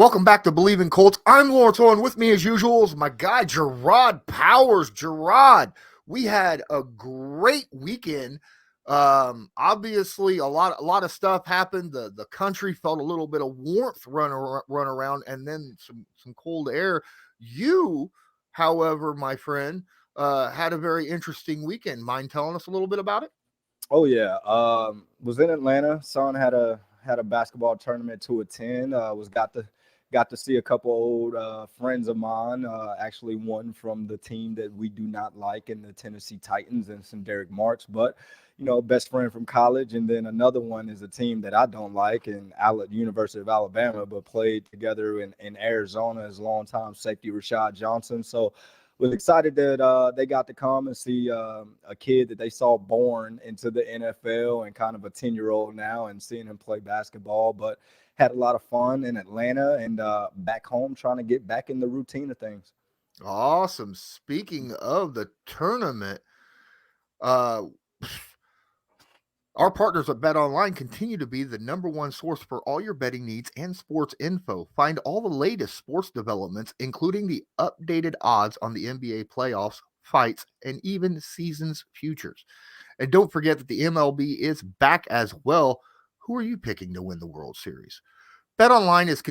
Welcome back to Believe in Colts. I'm Lawrence Owen. With me, as usual, is my guy, Jerraud Powers. Jerraud, we had a great weekend. Obviously, a lot of stuff happened. The country felt a little bit of warmth run around, and then some cold air. You, however, my friend, had a very interesting weekend. Mind telling us a little bit about it? Oh yeah, was in Atlanta. Son had a basketball tournament to attend. Was got to see a couple old friends of mine. Actually, one from the team that we do not like in the Tennessee Titans, and some Derek Marks. But best friend from college, and then another one is a team that I don't like, in University of Alabama, but played together in Arizona as longtime safety Rashad Johnson. So was excited that they got to come and see a kid that they saw born into the NFL, and kind of a 10-year-old now, and seeing him play basketball. But had a lot of fun in Atlanta, and back home trying to get back in the routine of things. Awesome. Speaking of the tournament, uh, our partners at Bet Online continue to be the number one source for all your betting needs and sports info. Find all the latest sports developments, including the updated odds on the NBA playoffs, fights, and even seasons futures. And don't forget that the MLB is back as well. Who are you picking to win the World Series? BetOnline is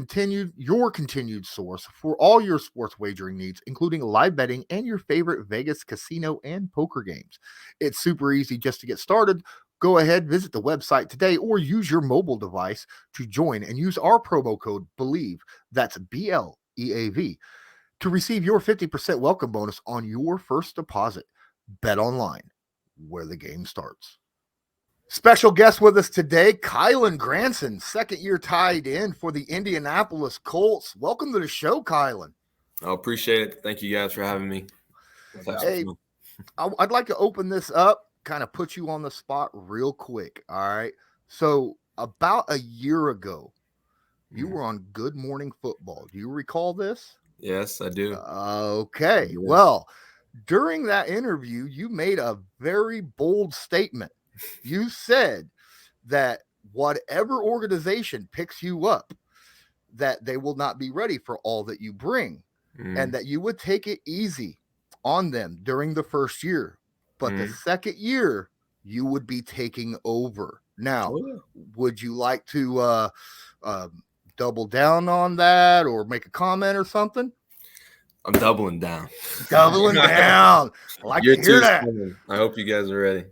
your continued source for all your sports wagering needs, including live betting and your favorite Vegas casino and poker games. It's super easy just to get started. Go ahead, visit the website today, or use your mobile device to join and use our promo code BELIEVE, that's BLEAV, to receive your 50% welcome bonus on your first deposit. BetOnline, where the game starts. Special guest with us today, Kylen Granson, second year tied in for the Indianapolis Colts. Welcome to the show, Kylen. I appreciate it. Thank you guys for having me. Hey, I'd like to open this up, kind of put you on the spot real quick. All right. So, about a year ago, you were on Good Morning Football. Do you recall this? Yes, I do. Okay. Well, during that interview, you made a very bold statement. You said that whatever organization picks you up, that they will not be ready for all that you bring, and that you would take it easy on them during the first year. But the second year, you would be taking over. Now, would you like to double down on that or make a comment or something? I'm doubling down. Doubling down. I like to hear that. I hope you guys are ready.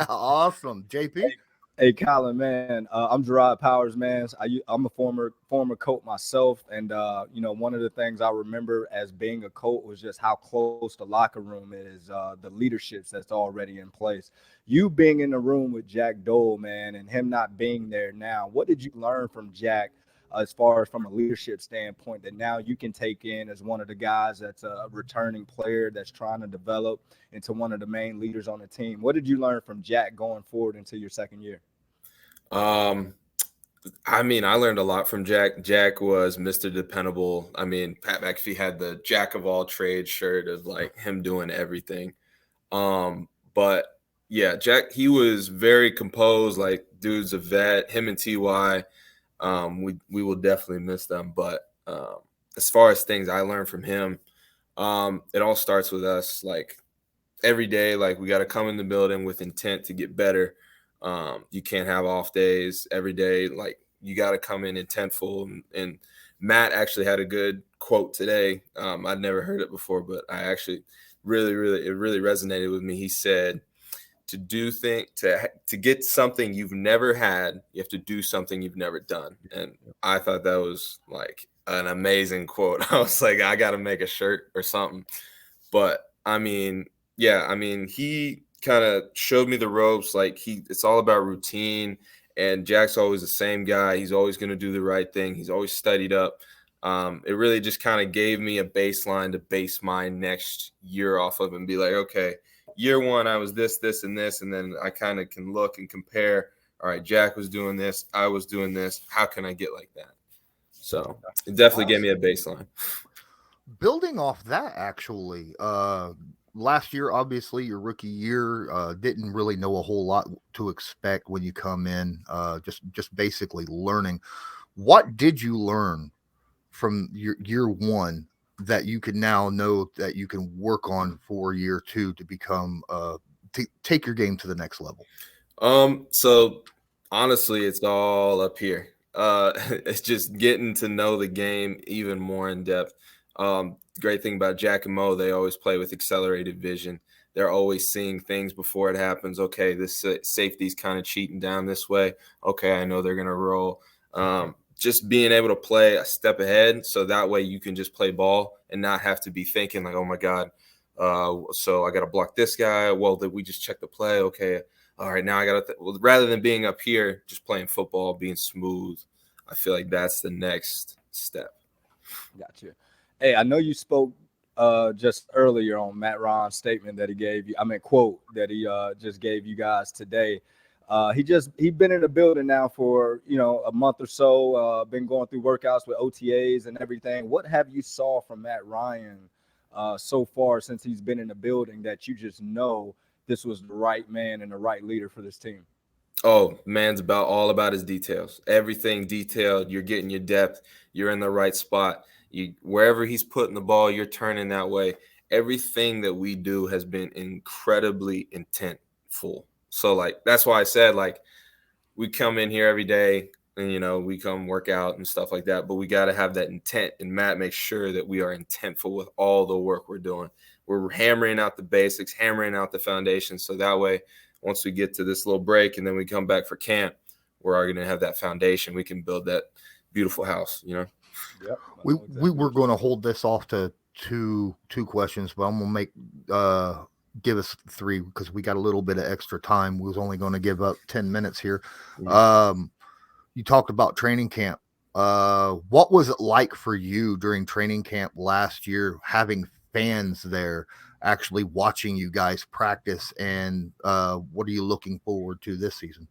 Awesome. JP? Hey, Kylen, man, I'm Jerraud Powers, man. I'm a former Colt myself, and one of the things I remember as being a Colt was just how close the locker room is, the leaderships that's already in place. You being in the room with Jack Dole, man, and him not being there now, what did you learn from Jack as far as from a leadership standpoint that now you can take in as one of the guys that's a returning player that's trying to develop into one of the main leaders on the team? What did you learn from Jack going forward into your second year? I learned a lot from Jack. Jack was Mr. Dependable. Pat McAfee had the Jack of all trades shirt of like him doing everything. But yeah, Jack, he was very composed, like dude's a vet. Him and TY, we will definitely miss them. But as far as things I learned from him, it all starts with us. Like every day, like we got to come in the building with intent to get better. You can't have off days every day. Like you got to come in intentful. And Matt actually had a good quote today. I'd never heard it before, but I actually it really resonated with me. He said, to get something you've never had, you have to do something you've never done. And I thought that was like an amazing quote. I was like, I got to make a shirt or something. But he kind of showed me the ropes. Like it's all about routine, and Jack's always the same guy. He's always going to do the right thing. He's always studied up. It really just kind of gave me a baseline to base my next year off of and be like, okay, year one, I was this, and this. And then I kind of can look and compare. All right, Jack was doing this. I was doing this. How can I get like that? So it definitely gave me a baseline. Building off that, actually, last year, obviously, your rookie year, didn't really know a whole lot to expect when you come in, just basically learning. What did you learn from your year one that you can now know that you can work on for year two to become to take your game to the next level? So honestly, it's all up here. It's just getting to know the game even more in depth. Great thing about Jack and Mo, they always play with accelerated vision. They're always seeing things before it happens. Okay, this safety's kind of cheating down this way. Okay, I know they're gonna roll. Just being able to play a step ahead, so that way you can just play ball and not have to be thinking like, oh my God, so I got to block this guy. Well, did we just check the play? Okay, all right, now I got to well, rather than being up here just playing football, being smooth, I feel like that's the next step. Gotcha. Hey, I know you spoke just earlier on Matt Ron's statement that he gave you. I mean, quote that he just gave you guys today. He's been in the building now for a month or so. Been going through workouts with OTAs and everything. What have you saw from Matt Ryan so far since he's been in the building that you just know this was the right man and the right leader for this team? Oh, man's all about his details. Everything detailed. You're getting your depth. You're in the right spot. You wherever he's putting the ball, you're turning that way. Everything that we do has been incredibly intentful. So like that's why I said like we come in here every day and we come work out and stuff like that, but we got to have that intent. And Matt makes sure that we are intentful with all the work we're doing. We're hammering out the basics, hammering out the foundation, so that way once we get to this little break and then we come back for camp, we're already going to have that foundation. We can build that beautiful house. Yep. We were going to hold this off to two questions, but I'm going to make give us three because we got a little bit of extra time. We was only going to give up 10 minutes here. Mm-hmm. You talked about training camp. What was it like for you during training camp last year, having fans there actually watching you guys practice, and what are you looking forward to this season?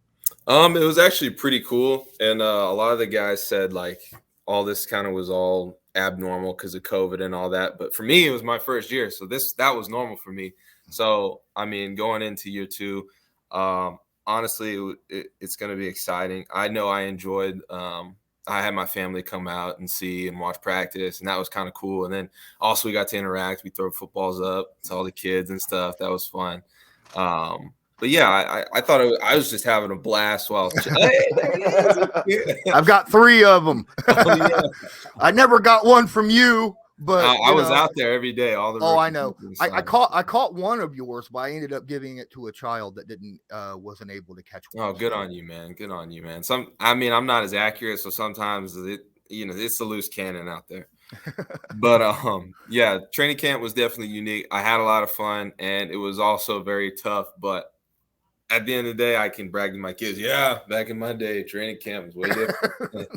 It was actually pretty cool, and a lot of the guys said like all this kind of was all abnormal because of COVID and all that. But for me, it was my first year, so that was normal for me. So I mean, going into year two, honestly, it's going to be exciting. I know I enjoyed. I had my family come out and see and watch practice, and that was kind of cool. And then also we got to interact. We throw footballs up to all the kids and stuff. That was fun. But yeah, I thought I was just having a blast while. Hey, there it is. I've got three of them. Oh, yeah. I never got one from you, but I was out there every day. All the I know. I caught one of yours, but I ended up giving it to a child that wasn't able to catch one. Oh, good on you, man. Good on you, man. I'm not as accurate, so sometimes it's a loose cannon out there. But yeah, training camp was definitely unique. I had a lot of fun, and it was also very tough. But at the end of the day, I can brag to my kids. Yeah, back in my day, training camp was way different.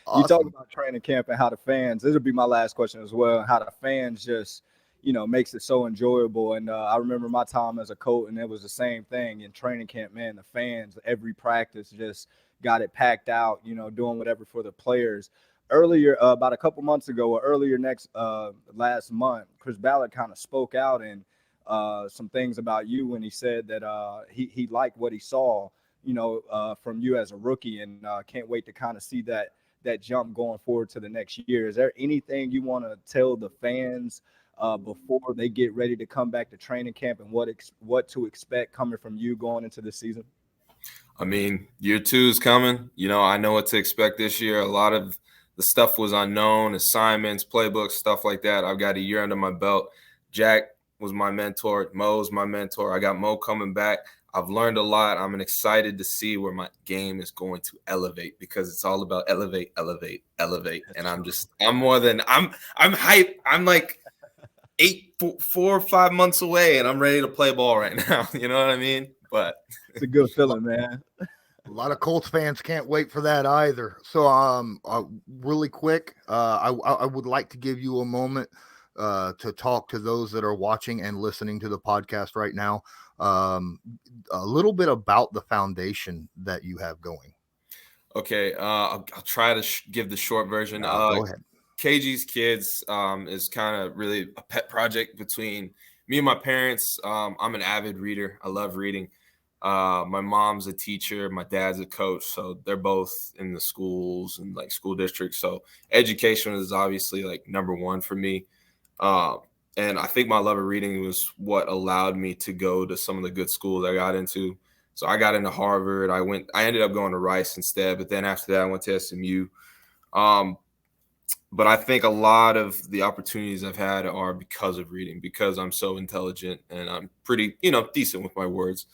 Awesome. You talk about training camp and how the fans. This will be my last question as well. How the fans just makes it so enjoyable. And I remember my time as a coach, and it was the same thing in training camp. Man, the fans, every practice just got it packed out. Doing whatever for the players. Earlier, about a couple months ago, or earlier last month, Chris Ballard kind of spoke out and some things about you when he said that he liked what he saw, from you as a rookie, and can't wait to kind of see that jump going forward to the next year. Is there anything you want to tell the fans before they get ready to come back to training camp, and what to expect coming from you going into this season? I mean, year two is coming. I know what to expect this year. A lot of the stuff was unknown, assignments, playbooks, stuff like that. I've got a year under my belt. Jack was my mentor. Mo's my mentor. I got Mo coming back. I've learned a lot. I'm excited to see where my game is going to elevate, because it's all about elevate. And I'm hyped. I'm like 4 or 5 months away, and I'm ready to play ball right now. You know what I mean? But it's a good feeling, man. A lot of Colts fans can't wait for that either. So, really quick, I would like to give you a moment to talk to those that are watching and listening to the podcast right now. A little bit about the foundation that you have going. Okay, I'll try to give the short version. Go ahead. KG's Kids is kind of really a pet project between me and my parents. I'm an avid reader. I love reading. My mom's a teacher, my dad's a coach, so they're both in the schools and like school districts. So education is obviously like number one for me. And I think my love of reading was what allowed me to go to some of the good schools I got into. So I got into Harvard. I ended up going to Rice instead, but then after that I went to SMU. But I think a lot of the opportunities I've had are because of reading, because I'm so intelligent and I'm pretty, decent with my words.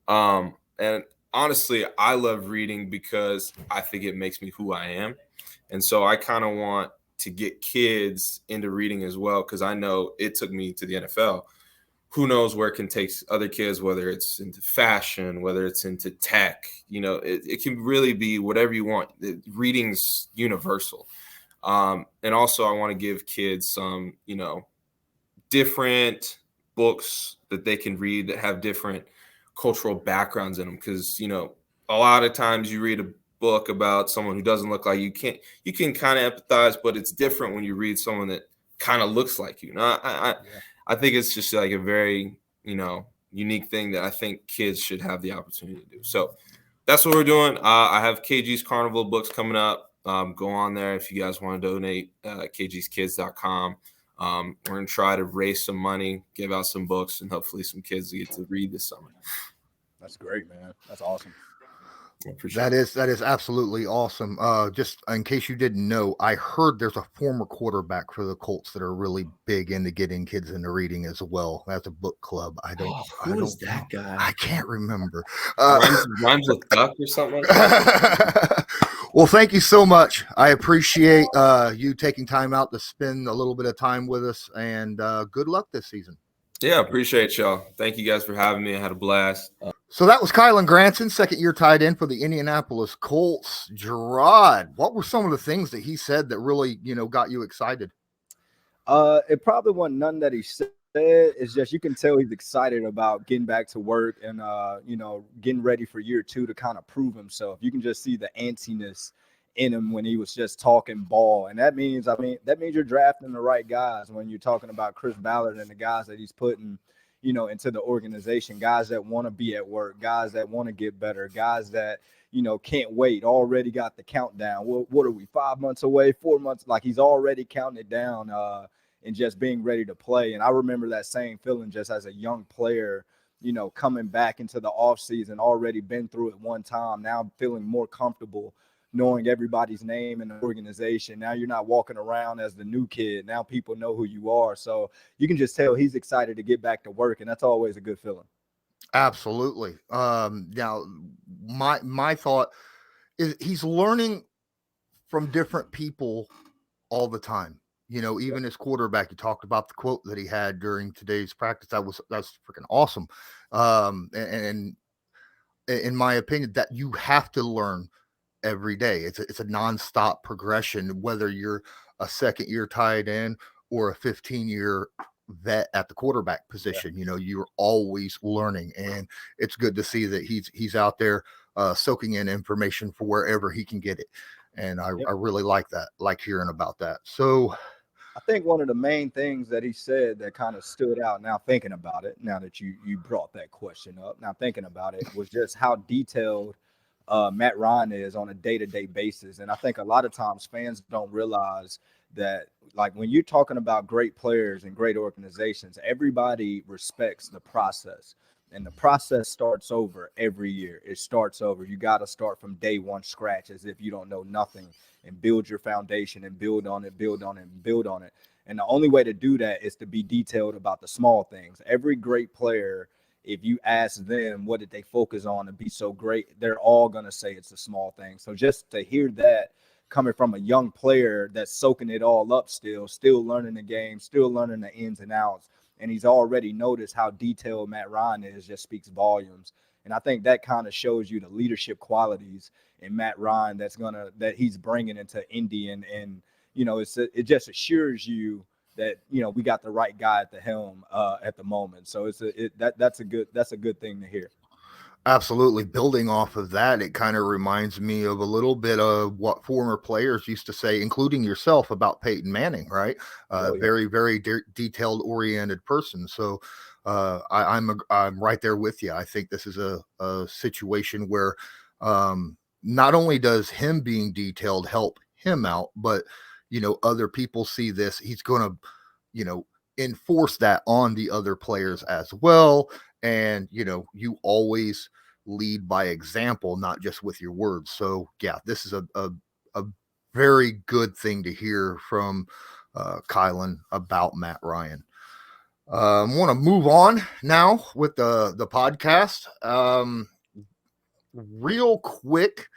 And honestly, I love reading because I think it makes me who I am. And so I kind of want to get kids into reading as well, because I know it took me to the NFL. Who knows where it can take other kids, whether it's into fashion, whether it's into tech, it can really be whatever you want. Reading's universal. And also I want to give kids some, different books that they can read that have different cultural backgrounds in them. Because, a lot of times you read a book about someone who doesn't look like you can kind of empathize, but it's different when you read someone that kind of looks like you. I think it's just like a very, unique thing that I think kids should have the opportunity to do. So that's what we're doing. I have KG's Carnival books coming up. Go on there if you guys want to donate, kgskids.com. We're going to try to raise some money, give out some books, and hopefully some kids get to read this summer. That's great, man. That's awesome. That is absolutely awesome. Just in case you didn't know, I heard there's a former quarterback for the Colts that are really big into getting kids into reading as well. That's a book club. Who is that guy? I can't remember. Rhymes with duck or something like that. Well, thank you so much. I appreciate you taking time out to spend a little bit of time with us, and good luck this season. Yeah, appreciate y'all. Thank you guys for having me. I had a blast. So that was Kylen Granson, second-year tight end for the Indianapolis Colts. Jerraud, what were some of the things that he said that really, got you excited? It probably wasn't none that he said. It's just you can tell he's excited about getting back to work and, getting ready for year two to kind of prove himself. You can just see the antiness in him when he was just talking ball. And that means you're drafting the right guys when you're talking about Chris Ballard and the guys that he's putting into the organization, guys that want to be at work, guys that want to get better, guys that, can't wait, already got the countdown. What are we, 5 months away, 4 months? Like he's already counting it down and just being ready to play. And I remember that same feeling just as a young player, coming back into the offseason, already been through it one time, now feeling more comfortable knowing everybody's name in the organization. Now you're not walking around as the new kid. Now people know who you are. So you can just tell he's excited to get back to work, and that's always a good feeling. Absolutely. Now my thought is he's learning from different people all the time. Even as quarterback, he talked about the quote that he had during today's practice. That's freaking awesome. And in my opinion, that you have to learn every day. It's a nonstop progression, whether you're a second-year tight end or a 15-year vet at the quarterback position. You're always learning, and it's good to see that he's out there soaking in information for wherever he can get it. And I really like that, like hearing about that. So I think one of the main things that he said that kind of stood out now thinking about it, now that you brought that question up, now thinking about it, was just how detailed Matt Ryan is on a day-to-day basis. And I think a lot of times fans don't realize that, like, when you're talking about great players and great organizations, everybody respects the process. And the process starts over every year. It starts over. You got to start from day one scratch as if you don't know nothing and build your foundation and build on it, build on it, and build on it. And the only way to do that is to be detailed about the small things. Every great player, if you ask them what did they focus on to be so great, they're all going to say it's a small thing. So just to hear that coming from a young player that's soaking it all up still learning the game, still learning the ins and outs, and he's already noticed how detailed Matt Ryan is, just speaks volumes. And I think that kind of shows you the leadership qualities in Matt Ryan that he's bringing into Indy. And it just assures you that, we got the right guy at the helm at the moment. So that's a good thing to hear. Absolutely. Building off of that, it kind of reminds me of a little bit of what former players used to say, including yourself, about Peyton Manning, right? Very, very detailed oriented person. So I'm right there with you. I think this is a situation where not only does him being detailed help him out, but other people see this. He's going to enforce that on the other players as well. And you always lead by example, not just with your words. So yeah, this is a very good thing to hear from Kylen about Matt Ryan. I want to move on now with the podcast. Real quick,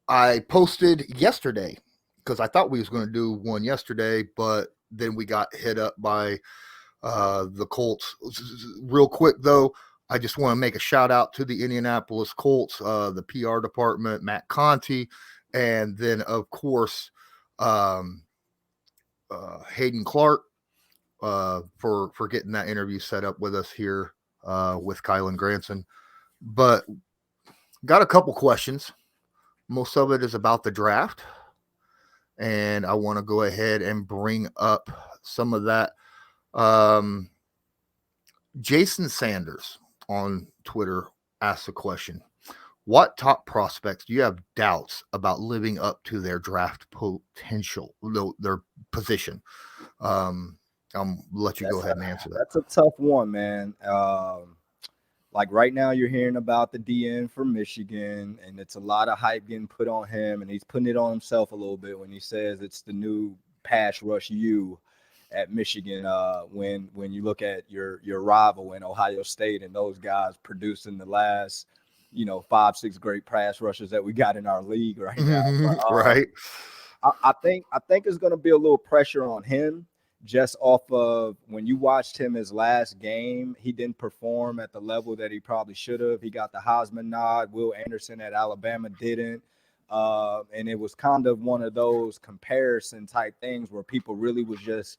I posted yesterday because I thought we was going to do one yesterday, but then we got hit up by the Colts. Real quick though, I just want to make a shout out to the Indianapolis Colts, the PR department, Matt Conti, and then of course Hayden Clark for getting that interview set up with us here with Kylen Granson. But got a couple questions. Most of it is about the draft, and I want to go ahead and bring up some of that. Jason Sanders on Twitter asked a question. What top prospects do you have doubts about living up to their draft potential, their position? I'll let you go ahead and answer that. That's a tough one, man. Like right now, you're hearing about the DN from Michigan, and it's a lot of hype getting put on him, and he's putting it on himself a little bit when he says it's the new pass rush U at Michigan. When you look at your rival in Ohio State and those guys producing the last 5-6 great pass rushers that we got in our league right now. But, right. I think it's going to be a little pressure on him just off of when you watched him his last game. He didn't perform at the level that he probably should have. He got the Heisman nod. Will Anderson at Alabama didn't. And it was kind of one of those comparison type things where people really was just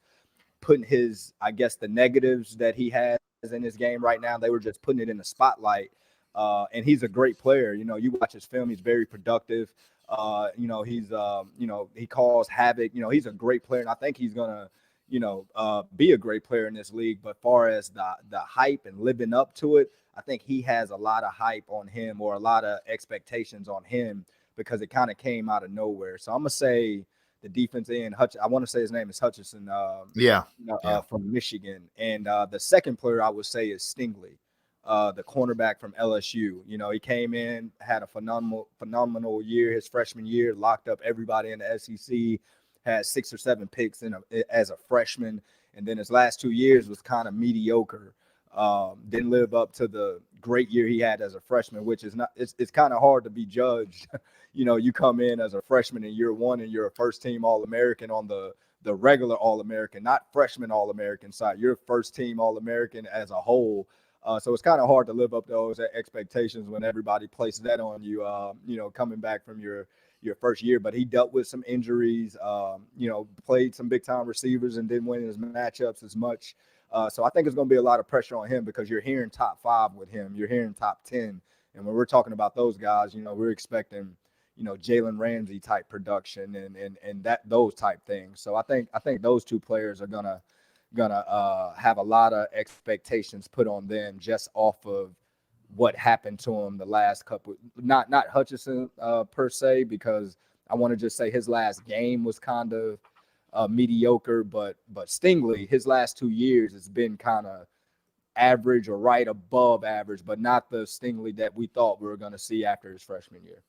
putting his, I guess, the negatives that he has in his game right now. They were just putting it in the spotlight. And he's a great player. You watch his film, he's very productive. He calls havoc. He's a great player, and I think he's gonna, be a great player in this league. But far as the hype and living up to it, I think he has a lot of hype on him, or a lot of expectations on him, because it kind of came out of nowhere. So I'm gonna say the defense end. I want to say his name is Hutchinson. From Michigan, and the second player I would say is Stingley. The cornerback from LSU. He came in, had a phenomenal year his freshman year, locked up everybody in the SEC, had 6 or 7 picks as a freshman, and then his last 2 years was kind of mediocre. Didn't live up to the great year he had as a freshman, which is not. It's kind of hard to be judged. You come in as a freshman in year one and you're a first team All-American on the regular All-American, not freshman All-American side. You're first team All-American as a whole. So it's kind of hard to live up to those expectations when everybody places that on you, coming back from your first year. But he dealt with some injuries, played some big-time receivers and didn't win his matchups as much. So I think it's going to be a lot of pressure on him, because you're hearing top 5 with him. You're hearing top 10. And when we're talking about those guys, we're expecting, Jalen Ramsey type production and those type things. So I think those two players are gonna have a lot of expectations put on them just off of what happened to him the last couple. Not Hutchinson per se, because I want to just say his last game was kind of mediocre, but Stingley, his last 2 years has been kind of average or right above average, but not the Stingley that we thought we were going to see after his freshman year.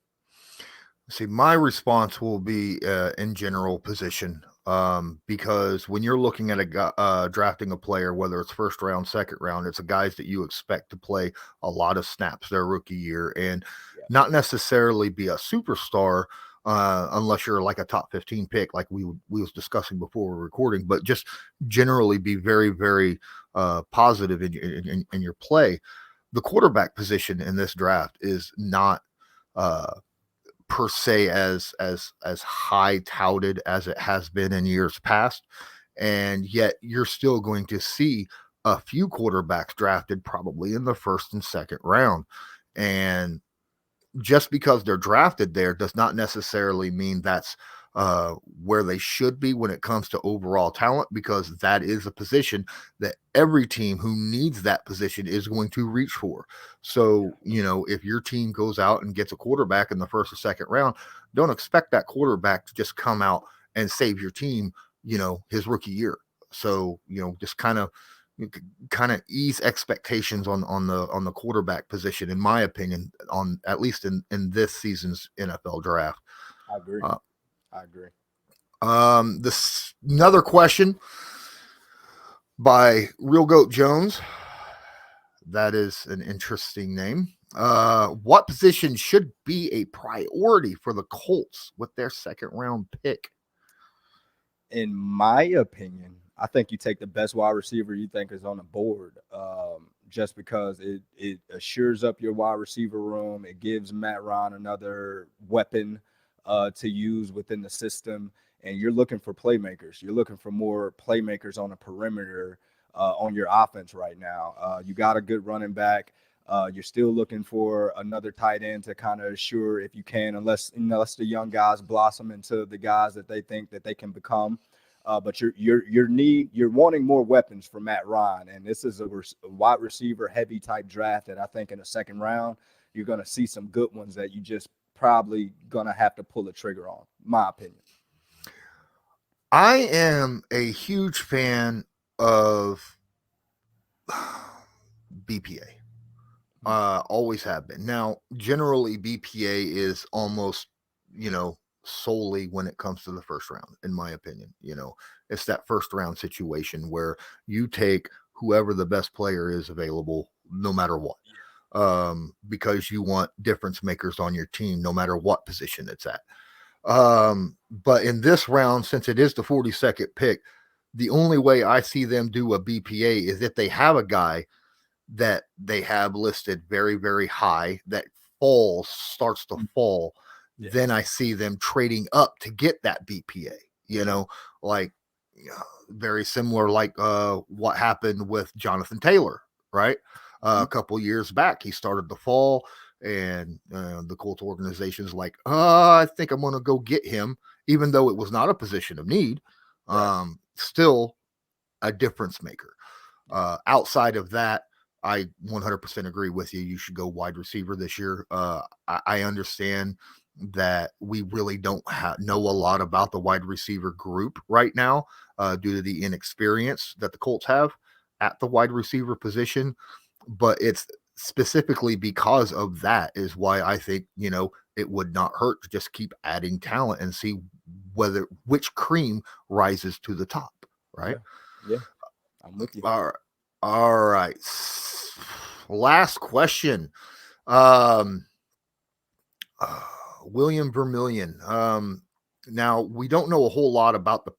See, my response will be in general position, because when you're looking at drafting a player, whether it's first round, second round, it's the guys that you expect to play a lot of snaps their rookie year and not necessarily be a superstar, unless you're like a top 15 pick, like we was discussing before we're recording, but just generally be very, very positive in your play. The quarterback position in this draft is not per se as high touted as it has been in years past, and yet you're still going to see a few quarterbacks drafted probably in the first and second round. And just because they're drafted there does not necessarily mean that's where they should be when it comes to overall talent, because that is a position that every team who needs that position is going to reach for. So, if your team goes out and gets a quarterback in the first or second round, don't expect that quarterback to just come out and save your team, his rookie year. So, just kind of ease expectations on the quarterback position, in my opinion, on at least in this season's NFL draft. I agree. Uh, I agree. this another question by Real Goat Jones. That is an interesting name. What position should be a priority for the Colts with their second round pick? In my opinion, I think you take the best wide receiver you think is on the board, just because it assures up your wide receiver room. It gives Matt Ryan another weapon to use within the system. And you're looking for playmakers. You're looking for more playmakers on the perimeter on your offense right now. You got a good running back. You're still looking for another tight end to kind of assure, if you can, unless the young guys blossom into the guys that they think that they can become. But you're wanting more weapons for Matt Ryan, and this is a wide receiver heavy type draft that I think in the second round you're going to see some good ones that you just probably going to have to pull a trigger on. My opinion. I am a huge fan of BPA. Always have been. Now, generally, BPA is almost, solely when it comes to the first round, in my opinion. It's that first round situation where you take whoever the best player is available, no matter what, because you want difference makers on your team, no matter what position it's at. But in this round, since it is the 42nd pick, the only way I see them do a BPA is if they have a guy that they have listed very, very high that starts to fall. Yeah. Then I see them trading up to get that BPA, like very similar, like what happened with Jonathan Taylor, right? A couple years back, he started to fall, and the Colts organization's like, I think I'm going to go get him, even though it was not a position of need. Right. Still a difference maker. Outside of that, I 100% agree with you. You should go wide receiver this year. I understand that we really don't know a lot about the wide receiver group right now due to the inexperience that the Colts have at the wide receiver position. But it's specifically because of that is why I think, it would not hurt to just keep adding talent and see which cream rises to the top, right? Yeah. I'm with you. All right. Last question. Um, William Vermillion. Now, we don't know a whole lot about the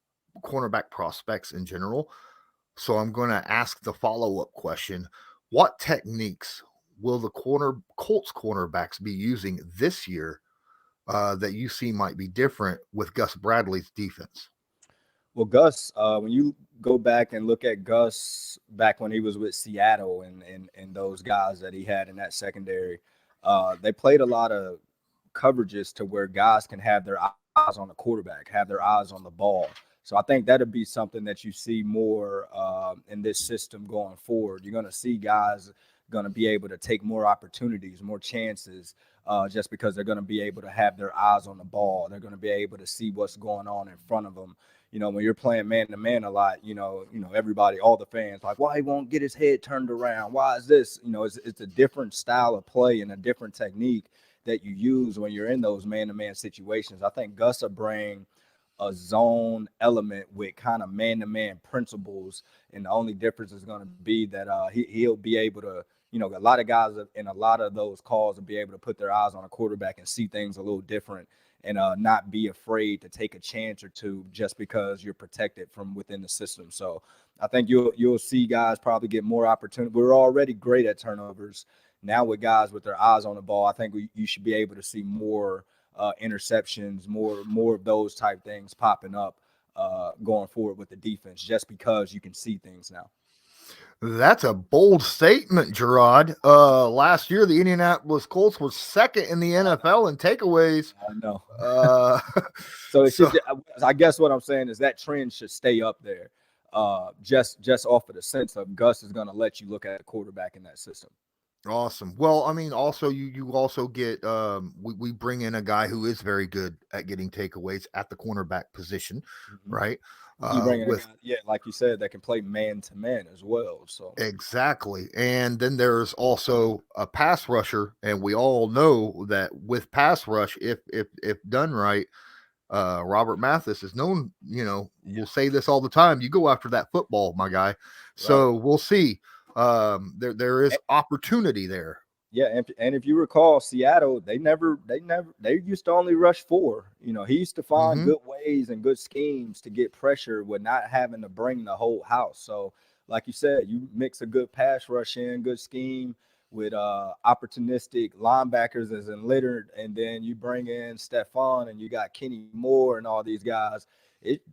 cornerback prospects in general, so I'm going to ask the follow-up question. What techniques will the Colts cornerbacks be using this year that you see might be different with Gus Bradley's defense? Well, Gus, when you go back and look at Gus back when he was with Seattle and those guys that he had in that secondary, they played a lot of coverages to where guys can have their eyes on the quarterback, have their eyes on the ball. So I think that'll be something that you see more in this system going forward. You're going to see guys going to be able to take more opportunities, more chances, just because they're going to be able to have their eyes on the ball. They're going to be able to see what's going on in front of them. When you're playing man to man a lot, everybody, all the fans, like, why he won't get his head turned around? Why is this? It's a different style of play and a different technique that you use when you're in those man to man situations. I think Gus will bring a zone element with kind of man to man principles, and the only difference is going to be that he'll be able to. A lot of guys in a lot of those calls will be able to put their eyes on a quarterback and see things a little different, and not be afraid to take a chance or two just because you're protected from within the system. So I think you'll see guys probably get more opportunity. We're already great at turnovers. Now with guys with their eyes on the ball, I think you should be able to see more interceptions, more of those type things popping up going forward with the defense, just because you can see things now. That's a bold statement, Jerraud. Last year, the Indianapolis Colts were second in the NFL in takeaways. I know. Uh, So it so should. I guess what I'm saying is that trend should stay up there. Just off of the sense of Gus is going to let you look at the quarterback in that system. awesome. Well, I mean, also you also get we bring in a guy who is very good at getting takeaways at the cornerback position, Mm-hmm. right? You bring in a With guy, yeah, like you said, that can play man to man as well. So exactly. And then there's also a pass rusher, and we all know that with pass rush, if done right, Robert Mathis is known, we'll say this all the time. You go after that football, my guy. right. So we'll see. There is opportunity there. Yeah, and if you recall, Seattle, they used to only rush four. He used to find Mm-hmm. good ways and good schemes to get pressure with not having to bring the whole house. So, like you said, you mix a good pass rush in, good scheme with opportunistic linebackers as in Leonard, and then you bring in Stephon and you got Kenny Moore and all these guys.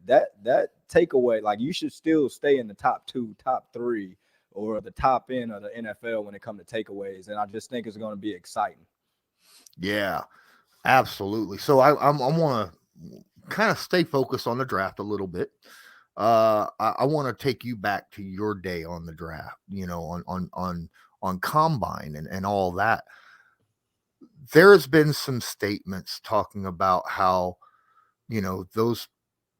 That takeaway, like you should still stay in the top two, top three or the top end of the NFL when it comes to takeaways. And I just think it's going to be exciting. Yeah, absolutely. So I want to kind of stay focused on the draft a little bit. I want to take you back to your day on the draft, on combine and all that. There has been some statements talking about how those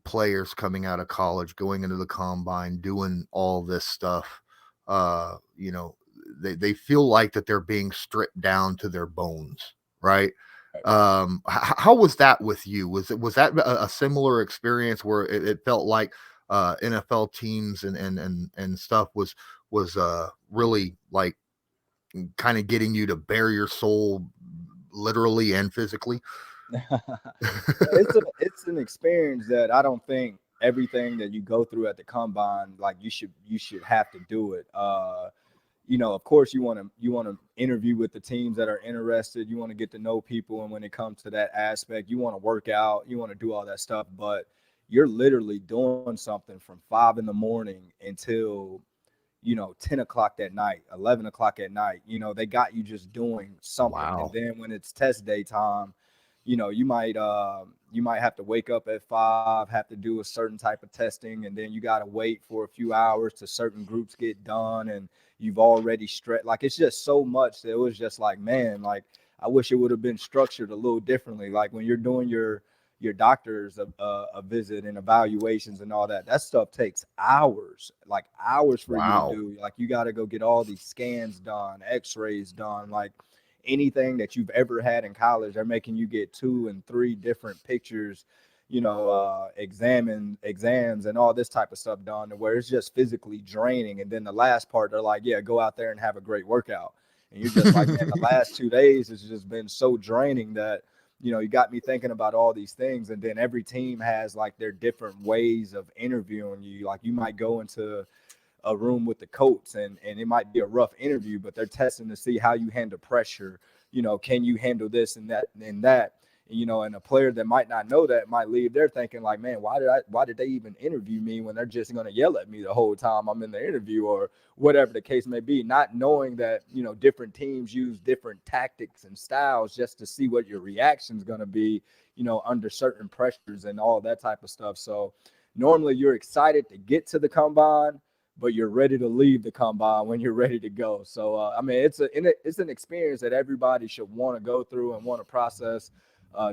players coming out of college, going into the combine, doing all this stuff, uh, you know, they feel like that they're being stripped down to their bones, right? Right. How was that with you? Was that a similar experience where it felt like NFL teams and stuff was really like kind of getting you to bare your soul literally and physically? It's an experience that I don't think everything that you go through at the combine, like you should have to do it. Of course you want to interview with the teams that are interested. You want to get to know people, and when it comes to that aspect, you want to work out, you want to do all that stuff. But you're literally doing something from 5 in the morning until 10 o'clock that night, 11 o'clock at night. They got you just doing something. And Wow. then when it's test day time, you might have to wake up at 5, have to do a certain type of testing, and then you got to wait for a few hours to certain groups get done, and you've already stretched. Like, it's just so much that it was just like, man, like I wish it would have been structured a little differently. Like when you're doing your doctor's a visit and evaluations and all that. That stuff takes hours, like hours for you to Wow. do. Like you got to go get all these scans done, X-rays done, like anything that you've ever had in college. They're making you get 2 and 3 different pictures, exams and all this type of stuff done, to where it's just physically draining. And then the last part, they're like, yeah, go out there and have a great workout. And you're just like, man, the last 2 days has just been so draining that you got me thinking about all these things. And then every team has like their different ways of interviewing you. Like you might go into a room with the Colts, and it might be a rough interview, but they're testing to see how you handle pressure. Can you handle this and that and that? And a player that might not know that might leave there thinking like, man, why did they even interview me when they're just going to yell at me the whole time I'm in the interview, or whatever the case may be, not knowing that, different teams use different tactics and styles just to see what your reaction is going to be, under certain pressures and all that type of stuff. So normally you're excited to get to the combine, but you're ready to leave the combine when you're ready to go. So, I mean, it's an experience that everybody should want to go through and want to process,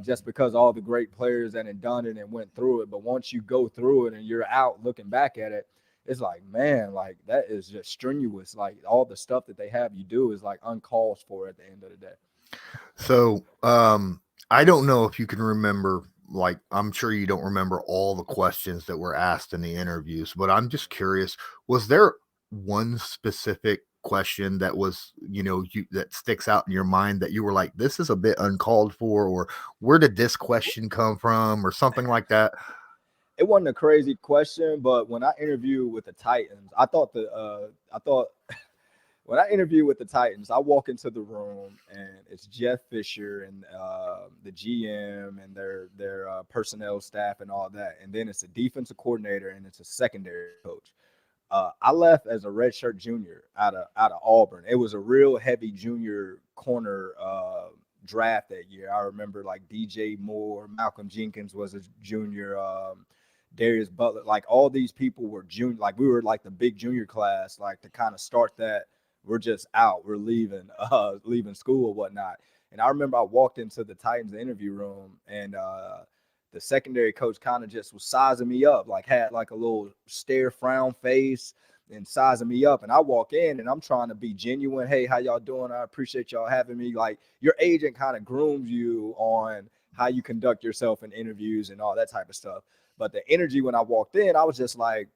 just because all the great players that had done it and went through it. But once you go through it and you're out looking back at it, it's like, man, like that is just strenuous. Like all the stuff that they have you do is like uncalled for at the end of the day. So, I don't know if you can remember, like, I'm sure you don't remember all the questions that were asked in the interviews, but I'm just curious, was there one specific question that was, that sticks out in your mind that you were like, this is a bit uncalled for, or where did this question come from, or something like that? It wasn't a crazy question, but when I interviewed with the Titans, I thought when I interview with the Titans, I walk into the room and it's Jeff Fisher and the GM and their personnel staff and all that, and then it's a defensive coordinator and it's a secondary coach. I left as a redshirt junior out of Auburn. It was a real heavy junior corner draft that year. I remember like DJ Moore, Malcolm Jenkins was a junior, Darius Butler, like all these people were junior. Like we were like the big junior class, like to kind of start that. We're just out. We're leaving, leaving school or whatnot. And I remember I walked into the Titans interview room, and the secondary coach kind of just was sizing me up, like had like a little stare frown face and sizing me up. And I walk in and I'm trying to be genuine. Hey, how y'all doing? I appreciate y'all having me. Like your agent kind of grooms you on how you conduct yourself in interviews and all that type of stuff. But the energy when I walked in, I was just like,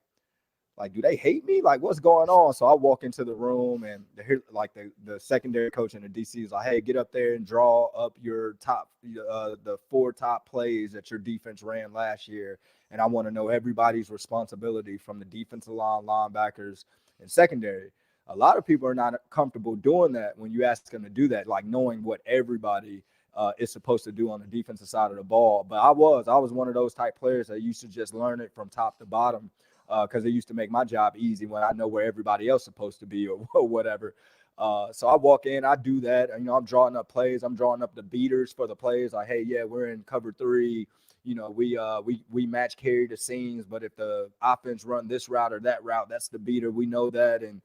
do they hate me? Like, what's going on? So I walk into the room, and the secondary coach and the DC is like, hey, get up there and draw up your top, the 4 top plays that your defense ran last year. And I want to know everybody's responsibility from the defensive line, linebackers, and secondary. A lot of people are not comfortable doing that when you ask them to do that, like knowing what everybody is supposed to do on the defensive side of the ball. But I was one of those type players that used to just learn it from top to bottom, because it used to make my job easy when I know where everybody else is supposed to be or whatever. So I walk in, I do that. I'm drawing up plays. I'm drawing up the beaters for the plays. Like, hey, yeah, we're in cover 3. We match carry the seams, but if the offense run this route or that route, that's the beater. We know that. And,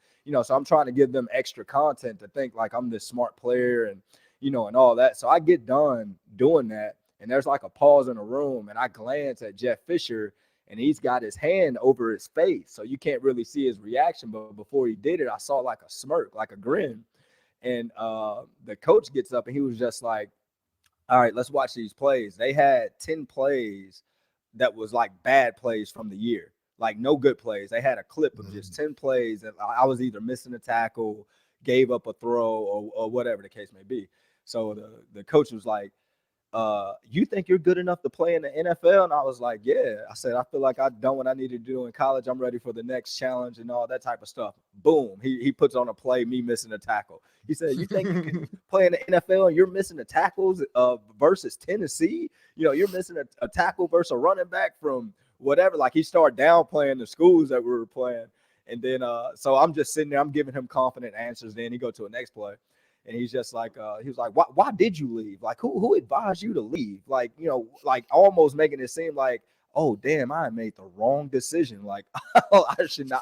so I'm trying to give them extra content to think like I'm this smart player and, and all that. So I get done doing that, and there's like a pause in the room, and I glance at Jeff Fisher, and he's got his hand over his face, so you can't really see his reaction. But before he did it, I saw like a smirk, like a grin. And the coach gets up, and he was just like, all right, let's watch these plays. They had 10 plays that was like bad plays from the year, like no good plays. They had a clip of just 10 plays that I was either missing a tackle, gave up a throw, or whatever the case may be. So the coach was like, you think you're good enough to play in the NFL? And I was like, yeah. I said, I feel like I've done what I needed to do in college. I'm ready for the next challenge and all that type of stuff. Boom. He puts on a play, me missing a tackle. He said, you think you can play in the NFL and you're missing the tackles versus Tennessee? You're missing a tackle versus a running back from whatever. Like he started downplaying the schools that we were playing. And then so I'm just sitting there. I'm giving him confident answers. Then he go to a next play. And he's just like, he was like, why did you leave? Like, who advised you to leave? Like, like almost making it seem like, oh, damn, I made the wrong decision. Like,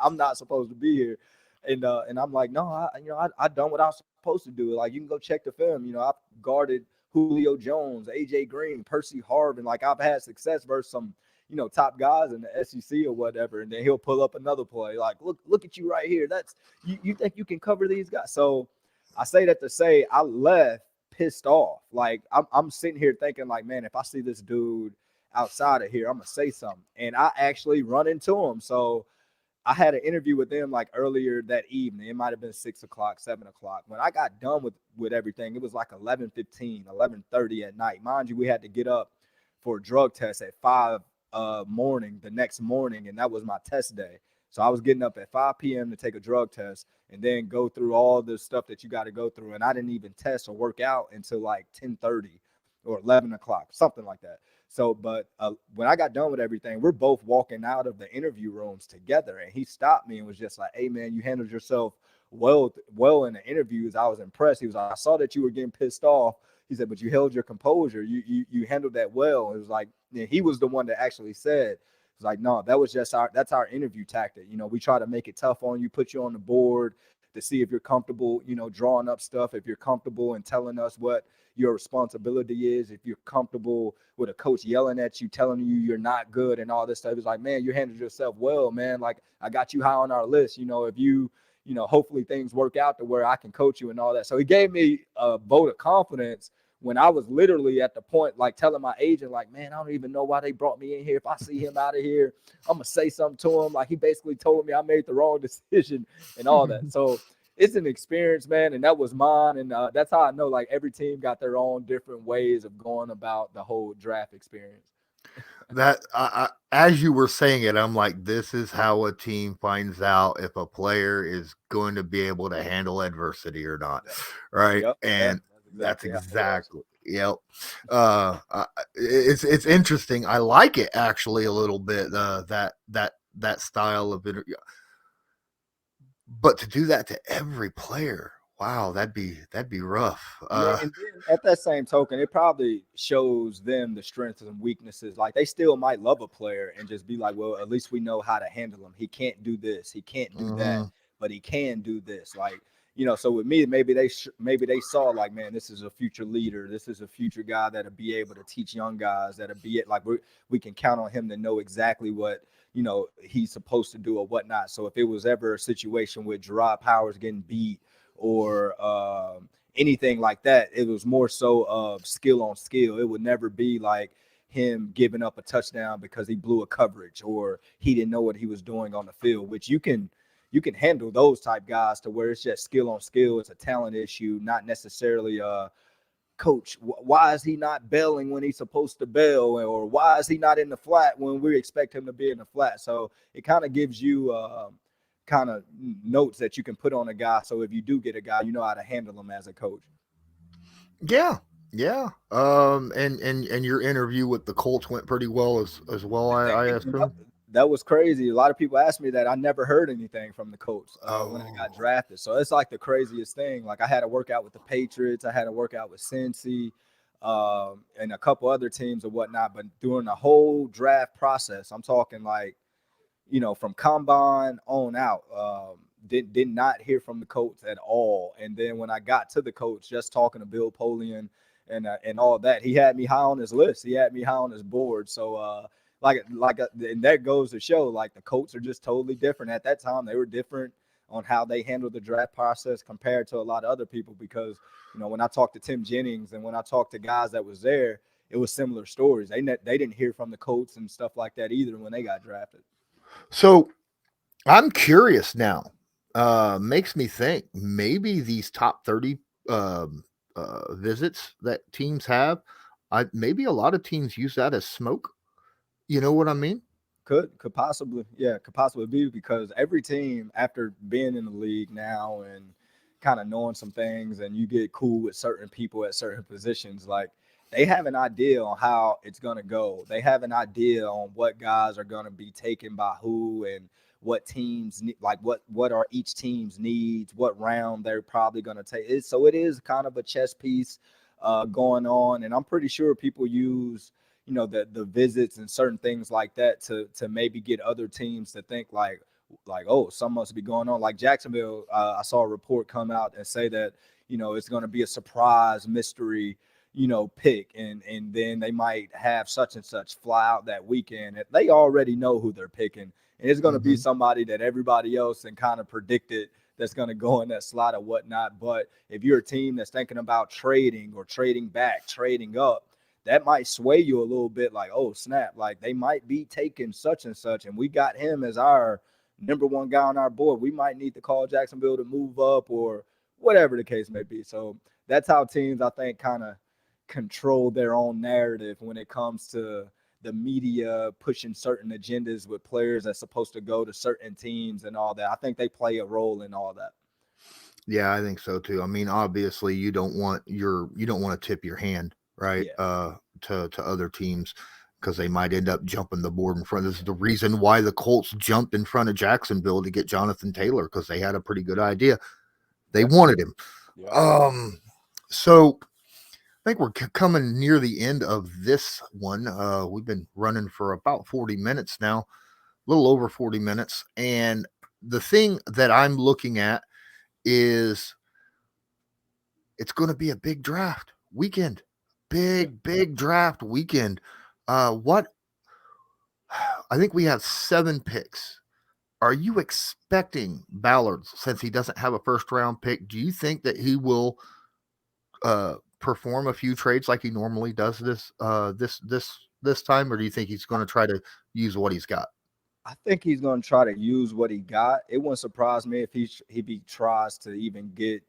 I'm not supposed to be here. And I'm like, no, I done what I was supposed to do. Like, you can go check the film. I've guarded Julio Jones, AJ Green, Percy Harvin. Like, I've had success versus some, top guys in the SEC or whatever. And then he'll pull up another play. Like, look at you right here. That's you think you can cover these guys? So I say that to say I left pissed off. Like I'm sitting here thinking like, man, if I see this dude outside of here, I'm going to say something. And I actually run into him. So I had an interview with them like earlier that evening. It might've been 6 o'clock, 7 o'clock. When I got done with everything, it was like 11:15, 11:30 at night. Mind you, we had to get up for a drug test at 5 morning, the next morning. And that was my test day. So I was getting up at 5 p.m. to take a drug test and then go through all the stuff that you got to go through. And I didn't even test or work out until like 10:30 or 11 o'clock, something like that. So, but when I got done with everything, we're both walking out of the interview rooms together. And he stopped me and was just like, hey, man, you handled yourself well in the interviews. I was impressed. He was like, I saw that you were getting pissed off. He said, but you held your composure. You handled that well. It was like, he was the one that actually said, it's like, no, that was just that's our interview tactic. We try to make it tough on you, put you on the board to see if you're comfortable, drawing up stuff, if you're comfortable in telling us what your responsibility is, if you're comfortable with a coach yelling at you, telling you you're not good and all this stuff. It's like, man, you handled yourself well, man. Like I got you high on our list. If you, hopefully things work out to where I can coach you and all that. So he gave me a vote of confidence when I was literally at the point, like telling my agent, like, man, I don't even know why they brought me in here. If I see him out of here, I'm going to say something to him. Like he basically told me I made the wrong decision and all that. So it's an experience, man. And that was mine. And that's how I know, like every team got their own different ways of going about the whole draft experience. That as you were saying it, I'm like, this is how a team finds out if a player is going to be able to handle adversity or not, right? Yep, and that's exactly yep. It's interesting. I like it actually a little bit. That style of interview. But to do that to every player, wow, that'd be rough. I mean, and then at that same token, it probably shows them the strengths and weaknesses. Like they still might love a player and just be like, well, at least we know how to handle him. He can't do this, he can't do that, Mhm. but he can do this. Like, so with me, maybe they saw like, man, this is a future leader. This is a future guy that'll be able to teach young guys. That'll be it. Like we can count on him to know exactly what he's supposed to do or whatnot. So if it was ever a situation with Jerraud Powers getting beat or anything like that, it was more so of skill on skill. It would never be like him giving up a touchdown because he blew a coverage or he didn't know what he was doing on the field, which you can handle those type guys to where it's just skill on skill. It's a talent issue, not necessarily coach, why is he not bailing when he's supposed to bail, or why is he not in the flat when we expect him to be in the flat? So it kind of gives you kind of notes that you can put on a guy. So if you do get a guy, you know how to handle him as a coach. Yeah, yeah. And your interview with the Colts went pretty well as well. I assume. That was crazy. A lot of people asked me that. I never heard anything from the Colts when I got Oh, drafted. So it's like the craziest thing. Like I had to work out with the Patriots. I had to work out with Cincy and a couple other teams or whatnot. But during the whole draft process, I'm talking like, from combine on out, did not hear from the Colts at all. And then when I got to the Colts, just talking to Bill Polian and all that, he had me high on his list. He had me high on his board. So and that goes to show like the Colts are just totally different. At that time, they were different on how they handled the draft process compared to a lot of other people because when I talked to Tim Jennings and when I talked to guys that was there, it was similar stories. They didn't hear from the Colts and stuff like that either when they got drafted. so I'm curious now. Makes me think maybe these top 30 visits that teams have, maybe a lot of teams use that as smoke. You know what I mean? Could possibly, yeah, could possibly be because every team after being in the league now and kind of knowing some things and you get cool with certain people at certain positions, like they have an idea on how it's gonna go. They have an idea on what guys are gonna be taken by who and what teams like what are each team's needs, what round they're probably gonna take. So it is kind of a chess piece going on, and I'm pretty sure people use the visits and certain things like that to maybe get other teams to think like oh, something must be going on. Like Jacksonville, I saw a report come out and say that it's going to be a surprise mystery pick, and then they might have such and such fly out that weekend. They already know who they're picking, and it's going to be Hmm. somebody that everybody else and kind of predicted that's going to go in that slot or whatnot. But if you're a team that's thinking about trading or trading back, trading up, that might sway you a little bit like, oh, snap, like they might be taking such and such, and we got him as our number one guy on our board. We might need to call Jacksonville to move up or whatever the case may be. So that's how teams, I think, kind of control their own narrative when it comes to the media pushing certain agendas with players that's supposed to go to certain teams and all that. I think they play a role in all that. Yeah, I think so too. I mean, obviously, you don't want to tip your hand, right? Yeah. To other teams because they might end up jumping the board in front. This is the reason why the Colts jumped in front of Jacksonville to get Jonathan Taylor because they had a pretty good idea. They Yep. wanted him. Yep. So I think we're coming near the end of this one. We've been running for about 40 minutes now, a little over 40 minutes. And the thing that I'm looking at is it's going to be a big draft weekend. Yeah. Big draft weekend. What I think we have 7 picks. Are you expecting Ballard, since he doesn't have a first round pick? Do you think that he will perform a few trades like he normally does this time, or do you think he's going to try to use what he's got? I think he's going to try to use what he got. It wouldn't surprise me if he tries to even get,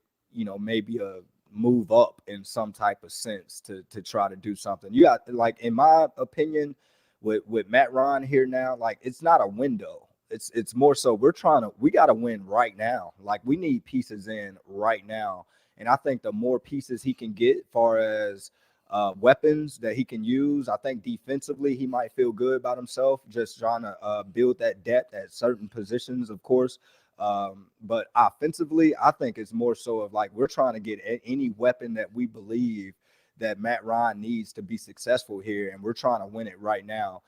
maybe a move up in some type of sense to try to do something. You got, like, in my opinion, with Matt Ryan here now, like it's not a window. It's more so we got to win right now. Like we need pieces in right now. And I think the more pieces he can get far as weapons that he can use. I think defensively he might feel good about himself, just trying to build that depth at certain positions, of course. But offensively, I think it's more so of like we're trying to get any weapon that we believe that Matt Ryan needs to be successful here, and we're trying to win it right now.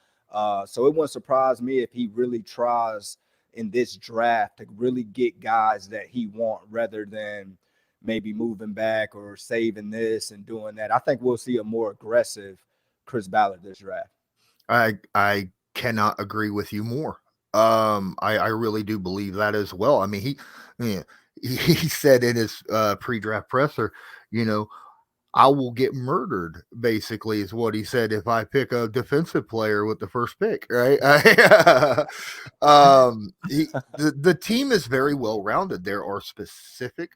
So it wouldn't surprise me if he really tries in this draft to really get guys that he want rather than maybe moving back or saving this and doing that. I think we'll see a more aggressive Chris Ballard this draft. I cannot agree with you more. I really do believe that as well. I mean, he said in his pre-draft presser, you know, I will get murdered, basically, is what he said if I pick a defensive player with the first pick, right? The team is very well rounded. There are specific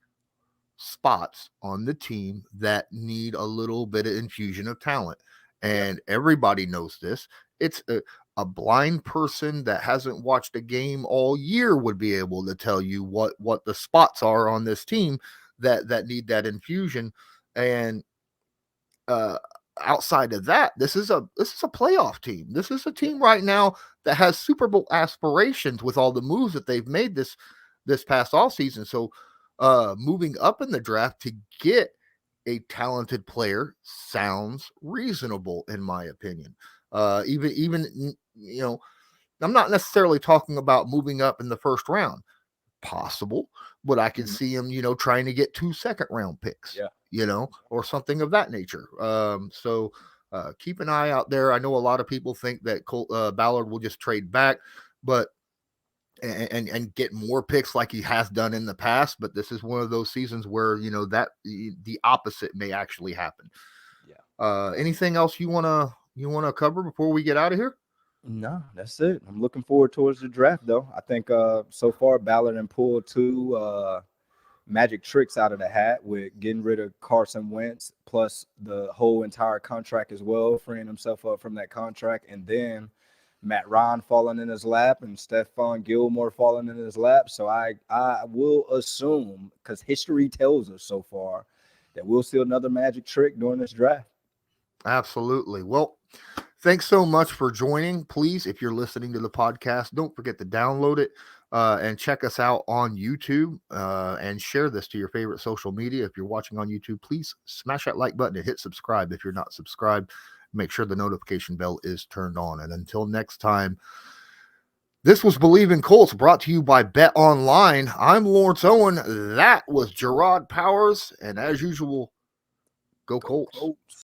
spots on the team that need a little bit of infusion of talent, and everybody knows this. It's a blind person that hasn't watched a game all year would be able to tell you what the spots are on this team that need that infusion. And uh outside of that, this is a playoff team. This is a team right now that has Super Bowl aspirations with all the moves that they've made this past off season. So moving up in the draft to get a talented player sounds reasonable in my opinion. Even you know, I'm not necessarily talking about moving up in the first round. Possible, but I can see him, trying to get 2 second-round picks, or something of that nature. So keep an eye out there. I know a lot of people think that Ballard will just trade back, but and get more picks like he has done in the past. But this is one of those seasons where that the opposite may actually happen. Yeah. Anything else you wanna cover before we get out of here? No, that's it. I'm looking forward towards the draft, though. I think so far Ballard and pulled 2 magic tricks out of the hat with getting rid of Carson Wentz, plus the whole entire contract as well, freeing himself up from that contract, and then Matt Ryan falling in his lap and Stephon Gilmore falling in his lap. So I will assume, because history tells us so far, that we'll see another magic trick during this draft. Absolutely. Well, thanks so much for joining. Please, if you're listening to the podcast, don't forget to download it and check us out on YouTube and share this to your favorite social media. If you're watching on YouTube, please smash that like button and hit subscribe. If you're not subscribed, make sure the notification bell is turned on. And until next time, this was Believe in Colts, brought to you by Bet Online. I'm Lawrence Owen. That was Jerraud Powers. And as usual, go Colts.